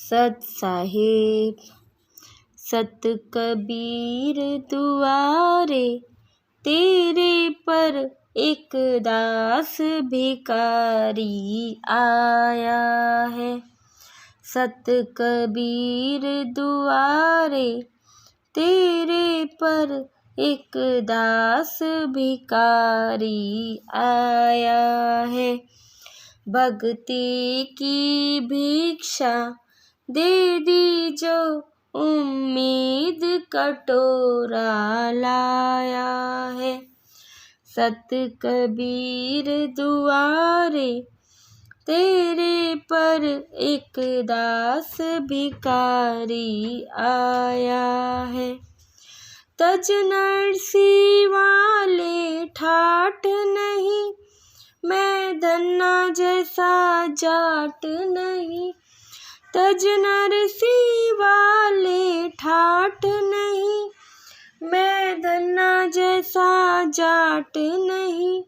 सत साहिब। सत कबीर दुआरे तेरे पर एक दास भिखारी आया है। सत कबीर दुआरे तेरे पर एक दास भिखारी आया है। भक्ति की भिक्षा दे दी जो उम्मीद कटोरा लाया है। सत कबीर दुआरे तेरे पर एक दास भिखारी आया है। तज नरसी वाले ठाठ नहीं, मैं धन्ना जैसा जाट नहीं। तज नरसी वाले ठाठ नहीं, मैं धन्ना जैसा जाट नहीं।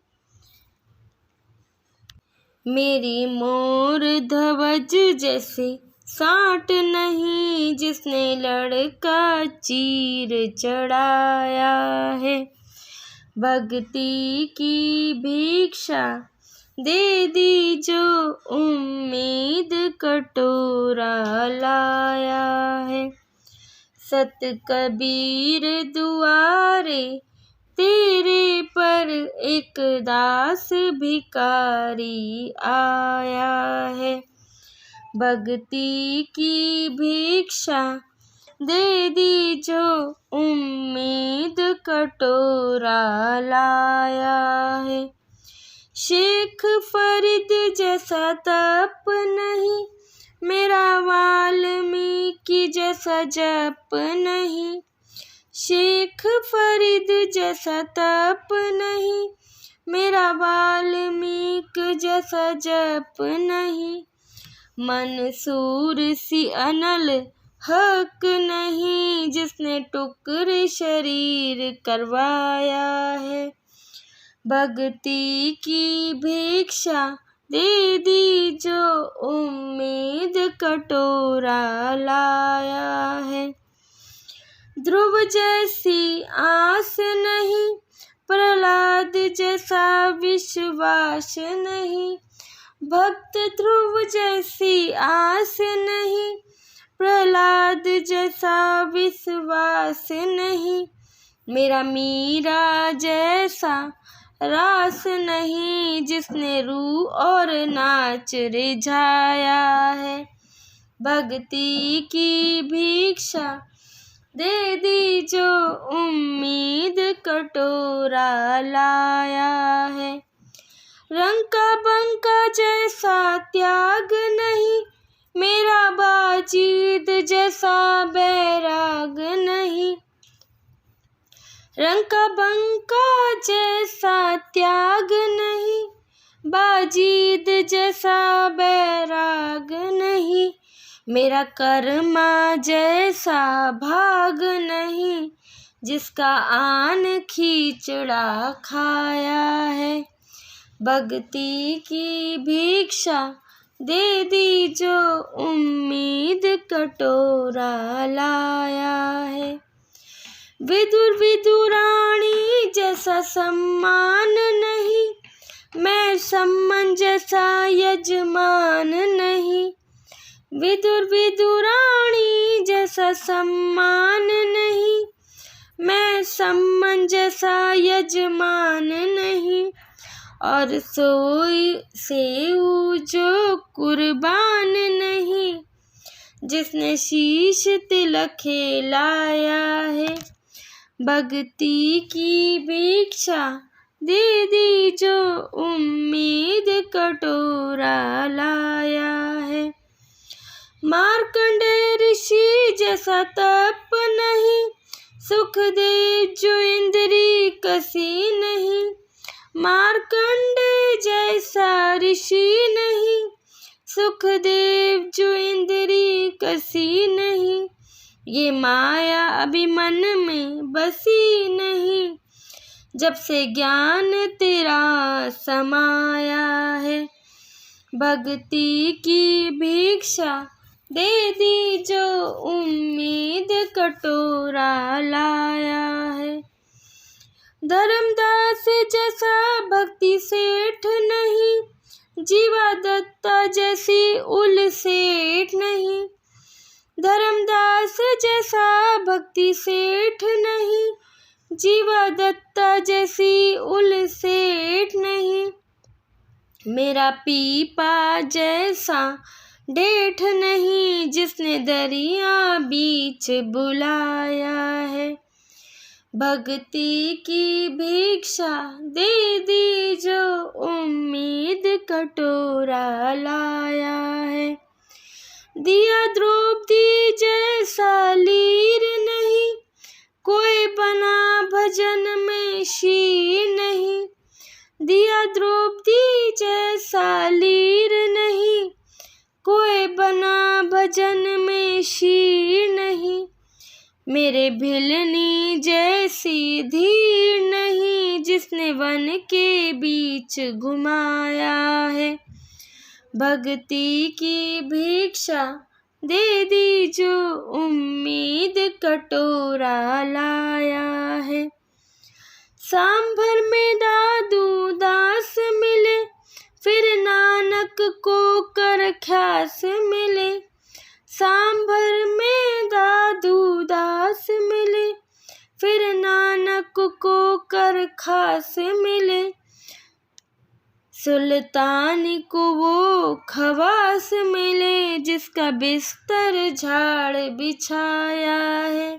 मेरी मोर ध्वज जैसे साट नहीं, जिसने लड़का चीर चढ़ाया है। भक्ति की भिक्षा दे दी जो उम्मीद कटोरा लाया है। सत कबीर दुआरे तेरे पर एक दास भिखारी आया है। भक्ति की भिक्षा दे दी जो उम्मीद कटोरा लाया है। शेख फरीद जैसा तप नहीं, मेरा वाल्मीकि जैसा जप नहीं। शेख फरीद जैसा तप नहीं, मेरा वाल्मीकि जैसा जप नहीं। मंसूर सी अनल हक नहीं, जिसने टुकड़े शरीर करवाया है। भक्ति की भिक्षा दे दी जो उम्मीद कटोरा लाया है। ध्रुव जैसी आस नहीं, प्रहलाद जैसा विश्वास नहीं। भक्त ध्रुव जैसी आस नहीं, प्रहलाद जैसा विश्वास नहीं। मेरा मीरा जैसा रास नहीं, जिसने रूह और नाच रिझाया है। भक्ति की भिक्षा दे दी जो उम्मीद कटोरा लाया है। रंका बंका जैसा त्याग नहीं, मेरा बाजीद जैसा बैराग नहीं। रंका बंका जैसा त्याग नहीं, बाजीद जैसा बैराग नहीं। मेरा कर्मा जैसा भाग नहीं, जिसका आन खींचड़ा खाया है। भक्ति की भिक्षा दे दी जो उम्मीद कटोरा लाया है। विदुर विदुरानी जैसा सम्मान नहीं, मैं सम्मान जैसा यजमान नहीं। विदुर विदुरानी जैसा सम्मान नहीं, मैं सम्मान जैसा यजमान नहीं। और सोई सेऊ जो कुर्बान नहीं, जिसने शीश तिलक खिलाया है। भक्ति की भिक्षा दे दी जो उम्मीद कटोरा लाया है। मार्कंडेय ऋषि जैसा तप नहीं, सुखदेव जो इंद्री कसी नहीं। मार्कंडेय जैसा ऋषि नहीं, सुखदेव जो इंद्री कसी नहीं। ये माया अभी मन में बसी नहीं, जब से ज्ञान तेरा समाया है। भक्ति की भिक्षा दे दी जो उम्मीद कटोरा लाया है। धर्मदास जैसा भक्ति सेठ नहीं, जीवा दत्ता जैसी उल सेठ नहीं। धर्मदास जैसा भक्ति सेठ नहीं, जीवा दत्ता जैसी उल सेठ नहीं। मेरा पीपा जैसा डेठ नहीं, जिसने दरिया बीच बुलाया है। भक्ति की भिक्षा दे दी जो उम्मीद कटोरा लाया है। दिया द्रौपदी जैसा लीर नहीं, कोई बना भजन में शीर नहीं। दिया द्रौपदी जैसा लीर नहीं, कोई बना भजन में शीर नहीं। मेरे भिलनी जैसी धीर नहीं, जिसने वन के बीच घुमाया है। भक्ति की भिक्षा दे दी जो उम्मीद कटोरा लाया है। सांभर में दादू दास मिले, फिर नानक को कर ख्यास मिले। सांभर में दादू दास मिले, फिर नानक को कर खास मिले। सुल्तानी को वो खवास मिले, जिसका बिस्तर झाड़ बिछाया है।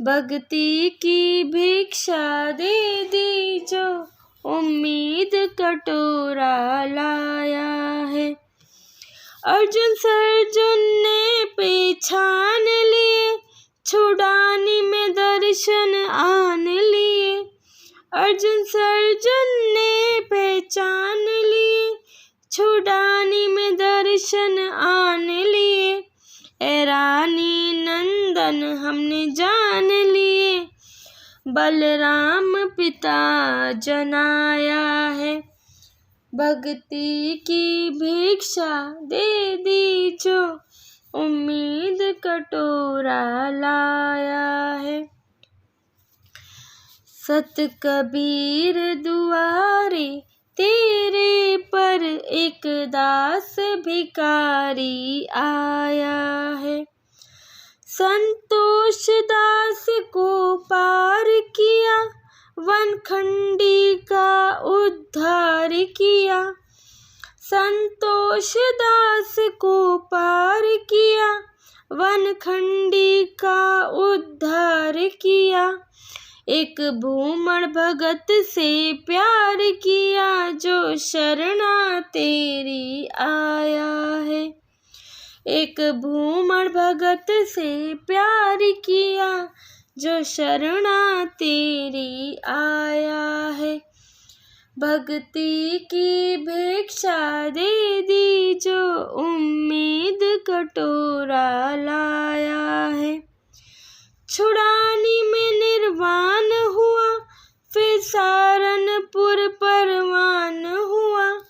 भक्ति की भिक्षा दे दी जो उम्मीद कटोरा लाया है। अर्जुन सर्जुन ने पहचान लिए, छुड़ानी में दर्शन आन लिए। अर्जुन सर्जुन ने पहचान लिए, छुड़ानी में दर्शन आन लिए। ए रानी नंदन हमने जान लिए, बलराम पिता जनाया है। भक्ति की भिक्षा दे दी जो उम्मीद कटोरा लाया है। सत कबीर दुआरे तेरे पर एक दास भिकारी आया है। संतोष दास को पार किया, वनखंडी का उद्धार किया। संतोष दास को पार किया, वनखंडी का उद्धार किया। एक भूमण भगत से प्यार किया, जो शरणा तेरी आया है। एक भूमण भगत से प्यार किया, जो शरणा तेरी आया है। भक्ति की भिक्षा दे दी जो उम्मीद कटोरा लाया है। छुड़ानी में निर्वाण हुआ, फिर सारनपुर परवान हुआ।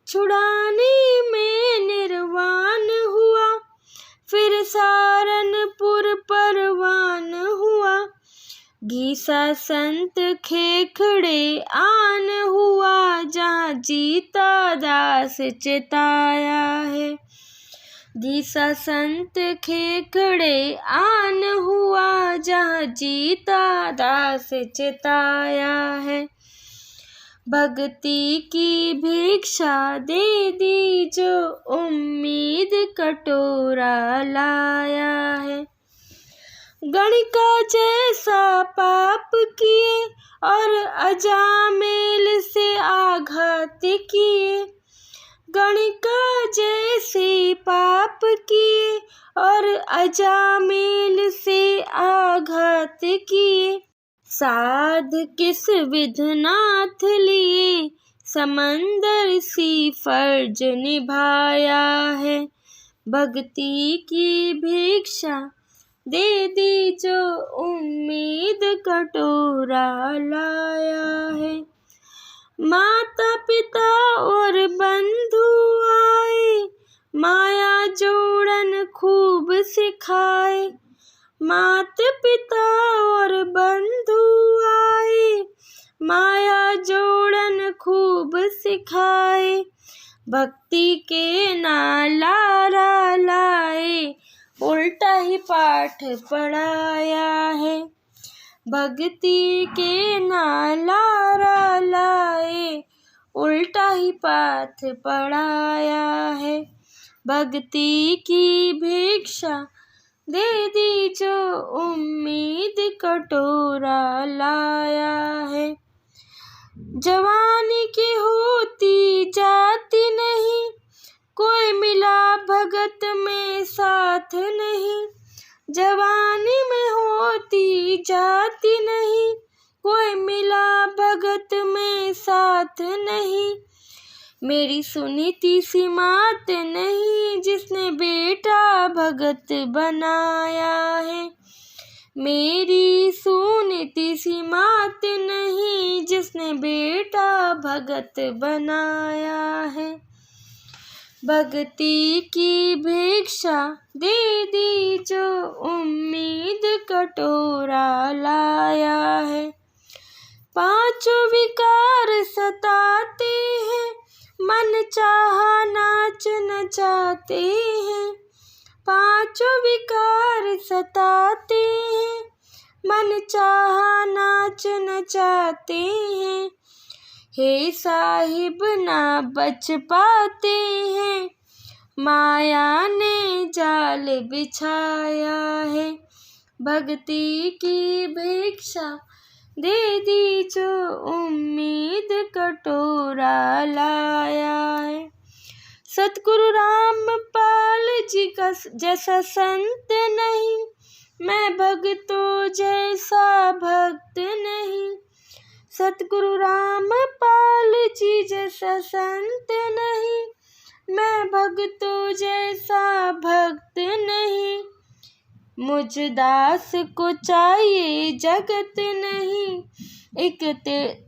छुड़ानी में निर्वाण हुआ, फिर सारनपुर परवान हुआ। घीसा संत खेखड़े आन हुआ, जहाँ जीता दास चिताया है। घीसा संत खेखड़े आन हुआ, जहाँ जीता दास चिताया है। भक्ति की भिक्षा दे दी जो उम्मीद कटोरा लाया है। गणिका जैसा पाप किए और अजामेल से आघात किए। गणिका जैसे पाप किए और अजामेल से आघात किए। साध किस विधनाथ लिए, समंदर सी फर्ज निभाया है। भक्ति की भिक्षा दे दी जो उम्मीद कटोरा लाया है। माता पिता और बंधु आए, माया जोड़न खूब सिखाए, मात पिता और बंधु आए। माया जोड़न खूब सिखाए, भक्ति के नालारा लाए, उल्टा ही पाठ पढ़ाया है। भक्ति के नालारा लाए, उल्टा ही पाठ पढ़ाया है। भक्ति की भिक्षा दे दी जो उम्मीद कटोरा लाया है। जवानी की होती जाती नहीं, कोई मिला भगत में साथ नहीं। जवानी में होती जाती नहीं, कोई मिला भगत में साथ नहीं। मेरी सुनीति सी मात नहीं, जिसने बेटा भगत बनाया है। मेरी सुनीति सी मात नहीं, जिसने बेटा भगत बनाया है। भक्ति की भिक्षा दे दी जो उम्मीद कटोरा लाया है। पांचों विकार सताते हैं, मन चाहा नाच नचाते हैं। पांचों विकार सताते हैं, मन चाहा नाच नचाते हैं। हे साहिब ना बच पाते हैं, माया ने जाल बिछाया है। भक्ति की भिक्षा दे दी जो उम्मीद कटोरा लाया है। सतगुरु रामपाल जी का जैसा संत नहीं, मैं भक्तों जैसा भक्त नहीं। सतगुरु रामपाल जी जैसा संत नहीं, मैं भक्तों जैसा भक्त नहीं। मुझ दास को चाहिए जगत नहीं, एक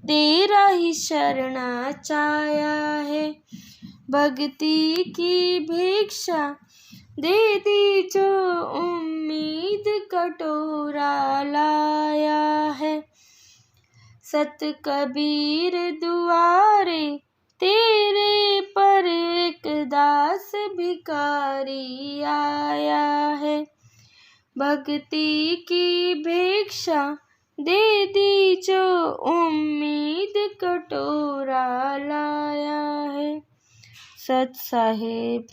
तेरा ही शरणा चाया है। भक्ति की भिक्षा दे दी जो उम्मीद कटोरा लाया है। सत कबीर दुआरे तेरे पर एक दास भिखारी आया है। भक्ति की भिक्षा दे दी जो उम्मीद कटोरा लाया है। सत साहिब।